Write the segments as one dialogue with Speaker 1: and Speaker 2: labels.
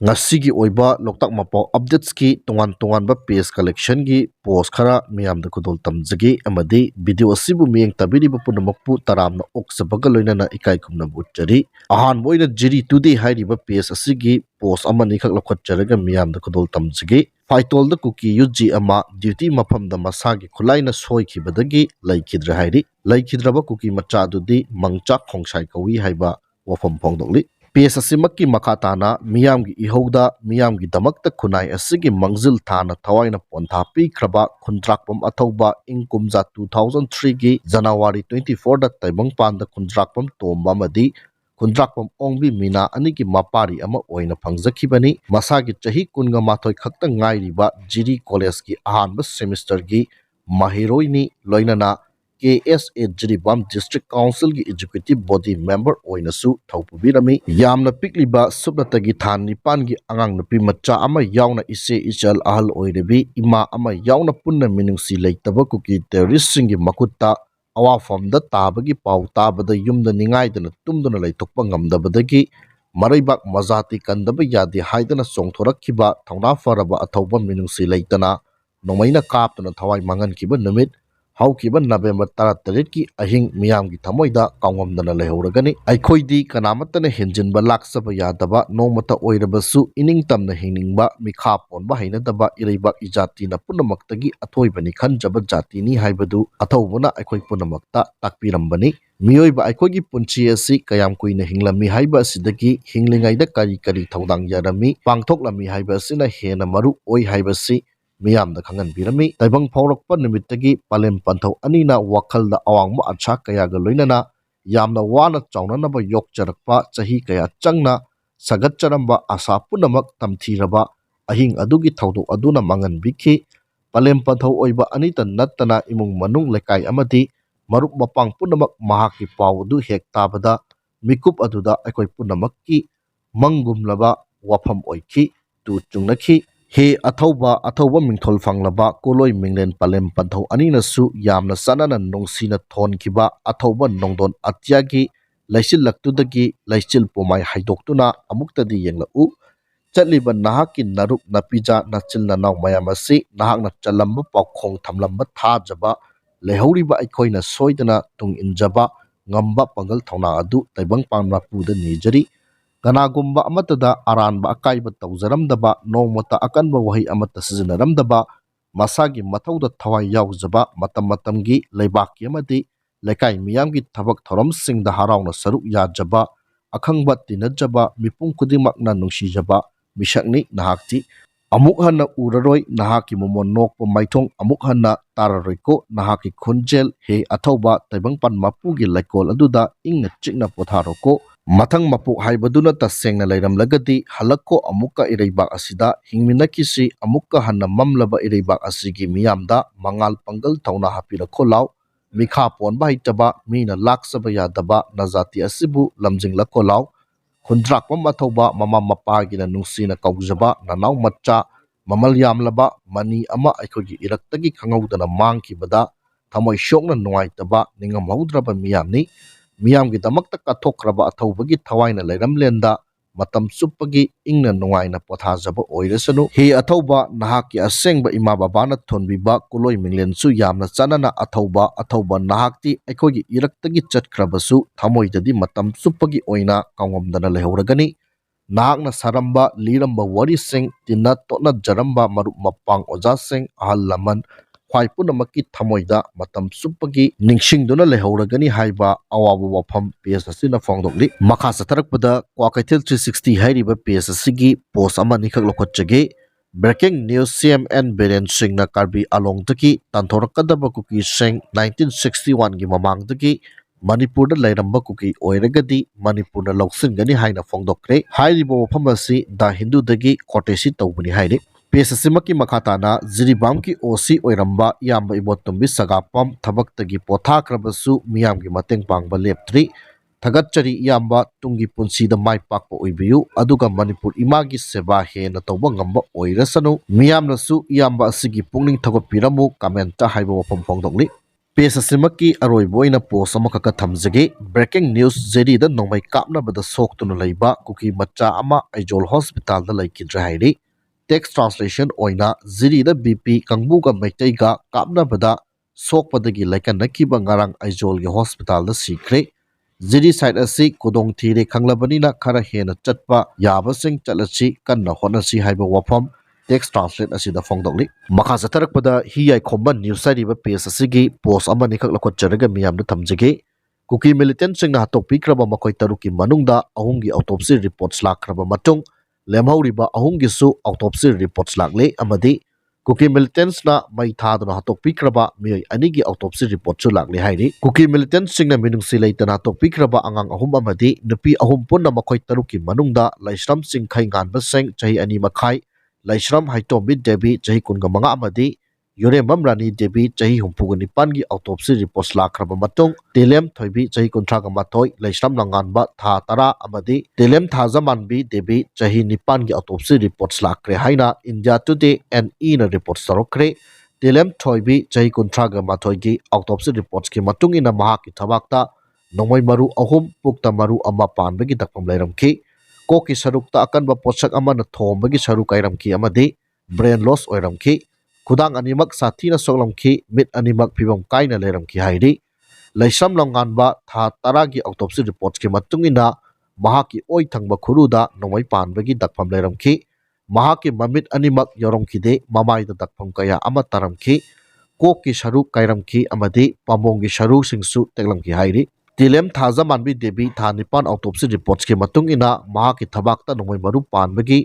Speaker 1: ngasi gi oiba loktak mapo updates ki tongan page collection gi post khara miyam da kudol tamjagi amadi video asibu miyeng tabiri bu punamakpu taramna oksabaga loinana ikai kumna butchari ahan boina jiri today hairiba page asigi post amani khak lokhatcharaga miyam da kudol tamjagi faitol da kuki yuji ama duty mafam da masagi khulaina soi khibadagi laikhidra hairi laikhidraba kuki macha dudi mangchak khongsai kawi haiba wafam phongdokli page asimakki makatana miyamgi ihouda miyamgi damakta khunai asigi mangzil thana thawaina pontha pikraba khundrakpam athauba ingkumja 2003 gi January 24 da taibangpan da khundrakpam tomba madi khundrakpam ongbi mina anigi mapari ama oina phangjakhibani masagi chahi kunga mathoi khakta ngairiba jiri college gi ahanba semester gi mahiroini loinana KSA Jiribam District Council gi Executive Body Member oinasu thaupubirami yamna pikliba subnatagi than nipan gi angang nupi macha ama yauna ise ichal ahal oirebi ima ama yauna punna minungsi leitaba kuki terrorist singi makutta awafamda tabagi pau tabada yumda ningaidana tumduna leithokpa ngamdabadagi maraibak mazati kandaba yadi haidana songthorakkiba thongna faraba athauba minungsi leitana nomaina kaptana thawai mangan kiba numit haukiba November 13 ki ahing miyamgi thamoida kaungomdana lehauragani aikhoidi kanamatana henjinba laksaba yadaba nomata oirabasu iningtamna hingningba mikha ponba hainadaba ireibak ijatina punamaktagi athoibani khanjaba jatini haibadu athaubuna aikhoi punamakta takpirambani miyoiba aikhoigi punchi asi kayam kuina hinglami haiba asidagi hinglingaida kari kari thodang yarami pangthoklami haiba asina hena maru oi haibasi miyamda khangan birami taibang phaurakpa nimitagi palem panthau anina wakhalda awangma acha kayaga loinana yamna wana chaunanaba yokcharakpa chahi kaya changna sagatcharamba asa punamak tamthiraba ahing adugi thaudu aduna mangan bikhi palem panthau oiba anita nattana imung manung lekai amadi marup mapang punamak mahaki pawdu hek tabada mikup aduda aikoi punamakki mangumlaba wafam oikhi tu chungnakhi he athauba mingthol fanglaba koloi minglen palem panthau anina su yamna sanana nungsina thon kiba athauba nongdon atyagi laisil laktudagi laisil pomai haidoktuna amuktadi yengla u chatliba nahaki naruk napija nachil nanaw mayamasi nahakna chalamba pakhong thamlamba thajaba lehauriba aikhoina soidana tung injaba ngamba pangal thona adu taibang panma puda nijari kanagumba amatada aranba akaiba tawzaramdaba nongmata akanba wahi amata sizinaramdaba masagi mathauda thawai yaujaba matamgi leibaki amadi lekai miyamgi thabak thoramsingda harauna saruk yajaba akhangba tinajaba mipum kudimakna nungsijaba misakni nahakti amuk hanna uraroi nahaki momon nokpa maithong amuk hanna tararoiko nahaki khunjel he athauba taibangpan mapugi laikol aduda ingna chikna potharoko mathang mapuk haibaduna tasengna leiramlagadi halakko amukka ireibak asida hingminakisi amukka hanna mamlaba ireibak asigi miyamda mangal pangal thauna hapira kholaw mikha ponba haitaba mina laksaba yadaba nazati asibu lamjingla kholaw khundrakpa mathauba mama mapagina nungsina kaujaba nanaw macha mamal yamlaba mani ama aikhogi iraktagi khangaudana mangkibada thamoi shokna nungaitaba ningamhaudraba miyamni miyamgi damakta kathokraba athauba thawaina leiramlenda matam suppagi ingna nungaina pothajaba oirasanu he athauba nahaki asengba ima babana thonbiba kuloi minglen su yamna chanana athauba nahakti aikhogi iraktagi chatkhrabasu thamoidadi matam suppagi oina kangomdana lehauragani nahakna saramba liramba wari sing tinna totna jaramba marup mapang oja sing ahal laman khwai punamakki thamoida matam suppagi ningsingduna lehauragani haiba awaba wafam page asina phongdokli makha satharakpada kwakaithel 360 hairiba page asigi post amani khak lokhotchage breaking news CMN Beren Singna Karbi Alongdagi tanthorakadaba kuki sing 1961 gi mamangdagi Manipurda lairamba kuki oiragadi Manipurna loksingani haina phongdokre hairiba wafam asi da Hindu dagi kotesi tawbani haire page asimaki makhatana Jiribam ki OC oiramba yamba ibotumbi sagapam thabaktagi pothakrabasu miyamgi mateng pangba leptri thagatchari yamba tungi punsida mai pakpa oibiyu aduga Manipur imagi seba hena tawba ngamba oirasanu miyamnasu yamba asigi pungning thagopiramu comment ta haiba wafam phongdokli page असिमकी अरोइबोइना post अमखक थमजगे breaking news जेरीदा नोंमै कापनाबदा सोक्तुना लैबा कुकी मच्चा अमा आइजोल हॉस्पिटल दा लैकिद्रे हाइरि टेक्स्ट ट्रांसलेशन ओइना जेरीदा बीपी कंगबुगा मैतैगा कापनाबदा सोकपदगी लैकनकिबा ngarang आइजोल गे हॉस्पिटल दा सीख्रे जेरी साइड असि कुदोंग थीरे खंगलबनिना खरा हेना चटपा याबसिंग चलची कन्ना होनसी हाइबा वफम टेक्स्ट ट्रांसलेट असिदा फोंदोगली मखा जतरकपदा हि याइ खोम्बा न्यूज साइरिबा पेज असिगी पोस्ट अमनि खक लखोचरगा मियामदा थमजगे कुकी मिलिटेंट सिंगना हतोकपिख्रबा मखोय तरुकी मनुंगदा अहुंगी ऑटोप्सी रिपोर्ट्स लाख्रबा मतुंग लेमहौरिबा अहुंगिसु ऑटोप्सी रिपोर्ट्स लाखले अमदि कुकी मिलिटेंट्सना मै थादना हतोकपिख्रबा मियोय अनिगी ऑटोप्सी रिपोर्ट्सु लाखले हाइरि कुकी मिलिटेंट सिंगना मिनुंगसि लैतना हतोकपिख्रबा अंगांग अहुम अमदि नुपी अहुम पुन्ना मखोय तरुकी मनुंगदा लाइश्रम सिंग खैंगानबा सेंग चही अनि मखाई लाइश्रम हाइटोमी देवी चही कुनगा मंगा अमदि योरेमम रानी देवी चही हुंपुगा निपान की ऑटोप्सी रिपोर्ट्स लाख्रबा मतुंग तेलेम थोइबी चही कुंथ्रागा माथोय लाइश्रम लंगानबा था तरा अमदि तेलेम थाजामानबी देवी चही निपान की ऑटोप्सी रिपोर्ट्स लाख्रे हाइना इंडिया टुडे एंड ई ना रिपोर्ट्स तरोख्रे तेलेम थोइबी चही कुंथ्रागा माथोय की ऑटोप्सी रिपोर्ट्स की मतुंग इना महाकी थबाकता नोंमै मरु अहुम पुक्ता मरु अमा पानबगी दक्पम लैरमखी कोकी सरुकता अकनबा पोषक अमना थोंबगी सरुक कायरमखी अमदि ब्रेन लॉस ओइरमखी खुदांग अनिमक साथीना सोगलमखी मिट अनिमक फिबम कायना लेरमखी हाइरि लैश्रम लंगानबा था तरागी ऑटोप्सी रिपोर्ट्स के मतुंगिना महाकी ओइ थंगबा खुरुदा नोंमै पानबगी दक्फम लेरमखी महाकी ममिट अनिमक योरमखीदे ममाइदा दक्फम कया अमा तरमखी कोकी सरुक कायरमखी अमदि पामोंगी सरुक सिंगसु तेगलमखी हाइरि तिलेम थाजा मानबी देवी था निपान ऑटोप्सी रिपोर्ट्स के मतुंगिना महाकी थबाकता नोंमै मरु पानबगी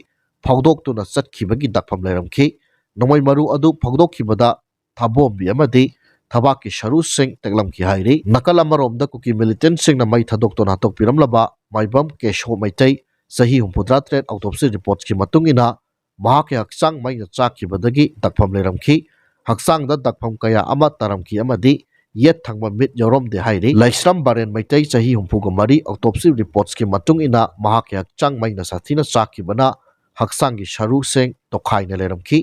Speaker 1: फौदोक्तुना चटखिबगी दक्फम लेरमखी नोंमै मरु अदु फौदोक्खिबदा थाबोंबी अमदि थबाकी सरू सिंग तेगलमखी हाइरि नकल अमरोमदा कुकी मिलिटेंट सिंगना मै थदोक्तुना हतोकपिरमलबा माइबम केशो मैतै सही 63 ऑटोप्सी रिपोर्ट्स के मतुंगिना महाकी हक्चांग मैना चाखिबदगी दक्फम लेरमखी हक्चांगदा दक्फम कया अमा तरमखी अमदि येत थंगबा मिट योरमदे हाइरि लाइश्रम बारेन मैतै चही हुंफुगा मरी ऑटोप्सी रिपोर्ट्स के मतुंग इना महाके हक्चांग मैना साथीना चाखिबना हक्चांगी सरू सेंग तोखाइना लेरमखी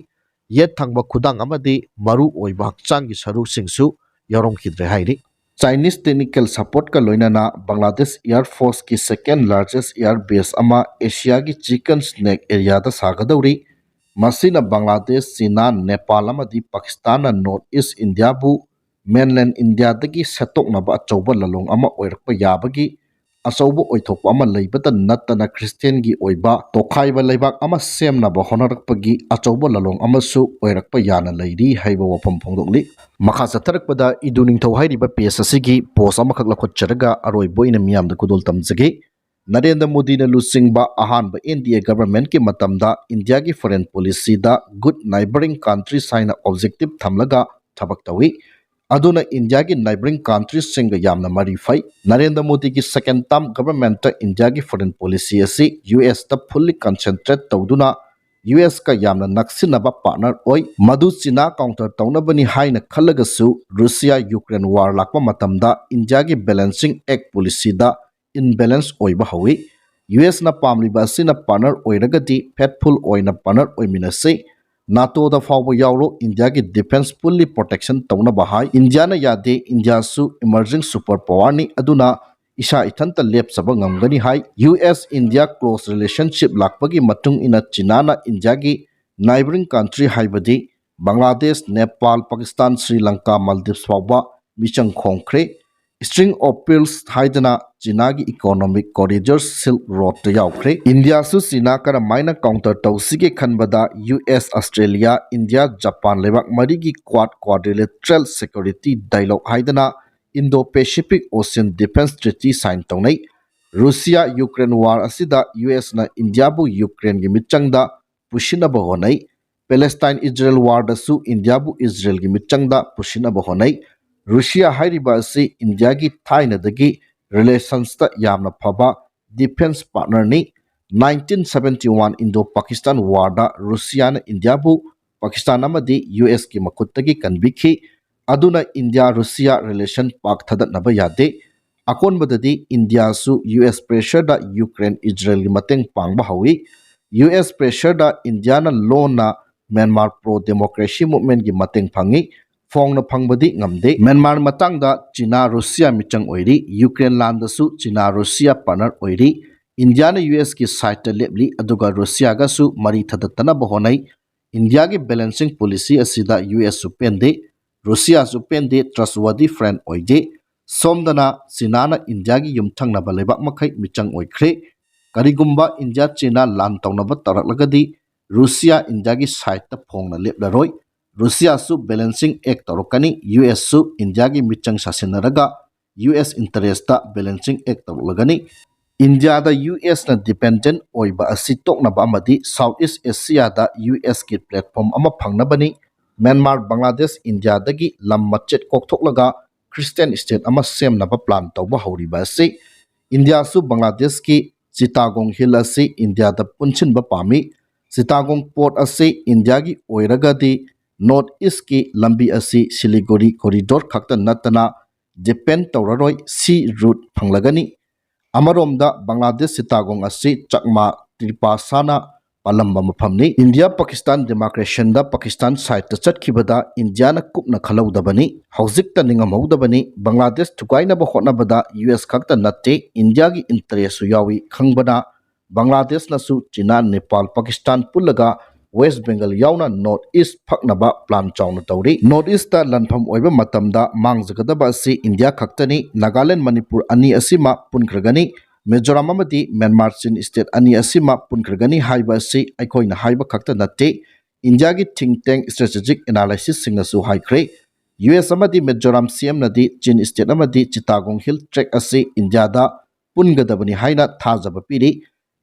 Speaker 1: येत थंगबा खुदांग अमदि मरु ओइबा हक्चांगी सरू सिंगसु योरमखिद्रे हाइरि चाइनीज टेक्निकल सपोर्ट का लोइनाना बांग्लादेश एयर फोर्स की सेकेंड लार्जेस्ट एयर बेस अमा एशिया की चिकन स्नेक एरिया दा सागदौरी मसीना बांग्लादेश चीना नेपाल अमदि पाकिस्तान नॉर्थ ईस्ट इंडिया बु मेनलैंड इंडिया दगी सेटोकनबा अचौबा ललोंग अमा ओइरकपा याबगी अचौबा ओइथोकपा अमा लैबता नत्तना क्रिश्चियन की ओइबा तोखाइबा लैबाक अमा सेमनबा होनरकपगी अचौबा ललोंग अमासु ओइरकपा याना लैरी हाइबा वफम फोंदोकली मखा चथरकपदा इदुनिंथौ हाइरिबा पेज असिगी पोस्ट अमखक लखोचरगा अरोइबोइना मियामदा कुदोल तमजगे नरेंद्र मोदी ने लुचिंगबा अहानबा एनडीए गवर्नमेंट के मतमदा इंडिया की फॉरेन पॉलिसी दा गुड नाइबरिंग कंट्रीज हाइना ऑब्जेक्टिव थमलगा थबक तवी अदुना इंडिया की नाइबरिंग कंट्रीज सिंग यामना मरी फै नरेंद्र मोदी की सेकेंड टर्म गवर्नमेंट इंडिया की फॉरेन पॉलिसी असि यूएस ता फुल्ली कंसंट्रेट तौदुना यूएस का यामना नक्सिनबा पार्टनर ओइ मधु चीना काउंटर तौनबनी हाइना खलगसु रूसिया यूक्रेन वार लाकपा मतमदा इंडिया की बैलेंसिंग एक्ट पॉलिसी दा इनबैलेंस ओइबा हवी यूएस ना पामलिबा असिना पार्टनर ओइरगदी फेथफुल ओइना पार्टनर ओइमिनसे नाटो दा फाव यावरो इंडिया की डिफेंस फुल्ली प्रोटेक्शन तौना बहाई इंडिया ना यादे इंडिया सु इमर्जिंग सुपर पावर नि अदुना इसा इथंत लेपसब ngमगनी हाई यूएस इंडिया क्लोज रिलेशनशिप लाकपगी मतुंग इना चीना ना इंडिया की नाइबरिंग कंट्री हाइबदी बांग्लादेश नेपाल पाकिस्तान श्रीलंका मालदीव्स फावबा मिचंग खोंख्रे स्ट्रिंग ऑफ पिल्स हाइदना चीना की इकोनॉमिक कॉरिडोर सिल्क रोड तो यावख्रे इंडिया सु चीना कर माइना काउंटर तौसिगे खनबदा यूएस ऑस्ट्रेलिया इंडिया जापान लेबाक मरी की क्वाड्रिलेटरल सिक्योरिटी डायलॉग हाइदना Indo Pacific ocean defence treaty sign तौनै रूसिया यूक्रेन वार असिदा यूएस ना इंडिया बु यूक्रेन की मिचंगदा पुशिनब होनै पैलेस्टाइन इजराइल वार दसु इंडिया बु इजराइल की मिचंगदा पुशिनब होनै रूसिया हाइरिबा असि इंडिया की थाइनदगी रिलेशंस ता यामना फबा डिफेंस पार्टनर नि 1971 इंडो पाकिस्तान वार दा रूसिया ने इंडिया बु पाकिस्तान अमदी यूएस की मकुत्तगी कनबिखी अदुना इंडिया रूसिया रिलेशन पाक थदनब यादे अकोनबददी इंडिया सु यूएस प्रेशर दा यूक्रेन इजराइल की मतंग पांगबा हवी यूएस प्रेशर दा इंडिया ना लोन ना म्यांमार प्रो डेमोक्रेसी मूवमेंट की मतंग फंगी फोंगना फंगबदी ngamde Myanmar matangda China Russia michang oiri Ukraine land dasu China Russia partner oiri India na US ki side lebli aduga Russia ga su mari thadattana bahonai India ki balancing policy asida US su pende Russia su pende trustworthy friend oide somdana China na India gi yumthang na balebak makhai michang oikhre karigumba India China land tawnaba taraklagadi Russia India gi side ta phongna leblaroi Russia su balancing act torokani US su India gi michang sasinaraga US interest ta balancing act torlagani India da US na dependent oiba asitok na ba amadi Southeast Asia da US ki platform ama phangnabani Myanmar Bangladesh India dagi lam machet kokthoklaga Christian state ama sem na ba plan tawba horiba ase India su Bangladesh ki Chittagong Hill ase India da punchin ba pami Chittagong port ase India gi oiragadi North East ki lambi asi Siliguri corridor khakta natana depend tawraroi sea route phanglagani Amaromda Bangladesh Chittagong asi Chakma Tripasana palamba maphamni India Pakistan demarcation da Pakistan side ta chatkibada India na kupna khalawdabani haujikta ningamawdabani Bangladesh thukaina ba hotnabada US khakta natte India gi interest su yawi khangbana Bangladesh na su China Nepal Pakistan pulaga West Bengal yauna North East phaknaba plan chawna tawri North East ta lanpham oiba matamda mangjagadaba si India khaktani Nagaland Manipur ani asima punkragani Mizoram amadi Myanmar Chin state ani asima punkragani haiba si aikoina haiba khakta natte India gi think tank strategic analysis singna su haikre US amadi Mizoram CM nadi Chin state amadi Chittagong Hill track asi India da pungadabani haina thajaba piri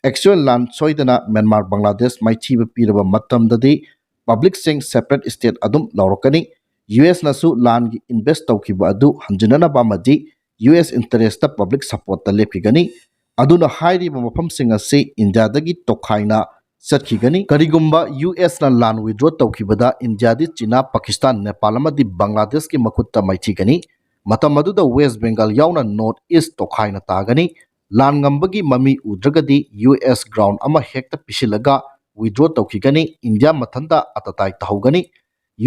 Speaker 1: Actual land soidana Myanmar Bangladesh maithiba piraba matamdadi public sing separate state adum laurokani US nasu land gi invest tawkiba adu hanjinana bamadi US interest ta public support ta lepigani aduna hairiba mafam sing ase India dagi tokhaina satkigani karigumba US na land withdraw tawkibada India di China Pakistan Nepal amadi Bangladesh ki makhutta maithigani matamadu da West Bengal yauna North East tokhaina tagani Lan ngambagi mami udragadi US ground ama hekta pisilaga withdraw tawkigani India mathanda atatai tahugani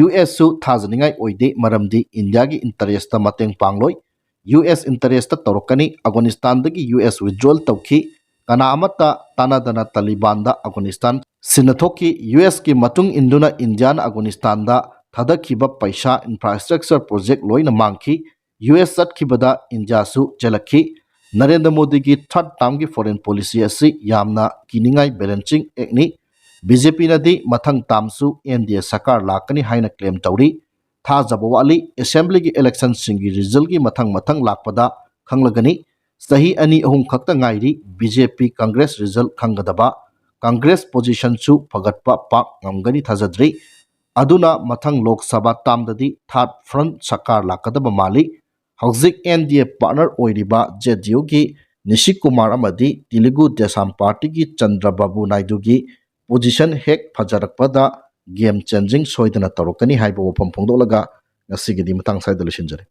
Speaker 1: US su thajaningai oide maramdi India gi interest ta mateng pangloi US interest ta torokani Afghanistan dagi US withdrawal tawki kana amata tanadana Taliban da Afghanistan sinathoki US ki matung induna Indian Afghanistan da thadakhiba paisa infrastructure project loina mangki US satkibada India su jalakhi Narendra Modi ki third term ki foreign policy asi yamna kiningai balancing ekni BJP nadi mathang tamsu NDA sakar lakani haina claim tawri tha jabawali assembly ki election singi result ki mathang lakpada khanglagani sahi ani ahum khakta ngairi BJP Congress result khanggadaba Congress position su phagatpa pak ngamgani thajadri aduna mathang Lok Sabha tamdadi third front sakar lakadaba mali Hauzik NDA partner oiriba JDU ki Nishik Kumar amadi Telugu Desam Party ki Chandrababu Naidu ki position hek phajarakpada game changing soidana tarokani haiba wapam phongdolaga ngasigidi matang saida lusinjare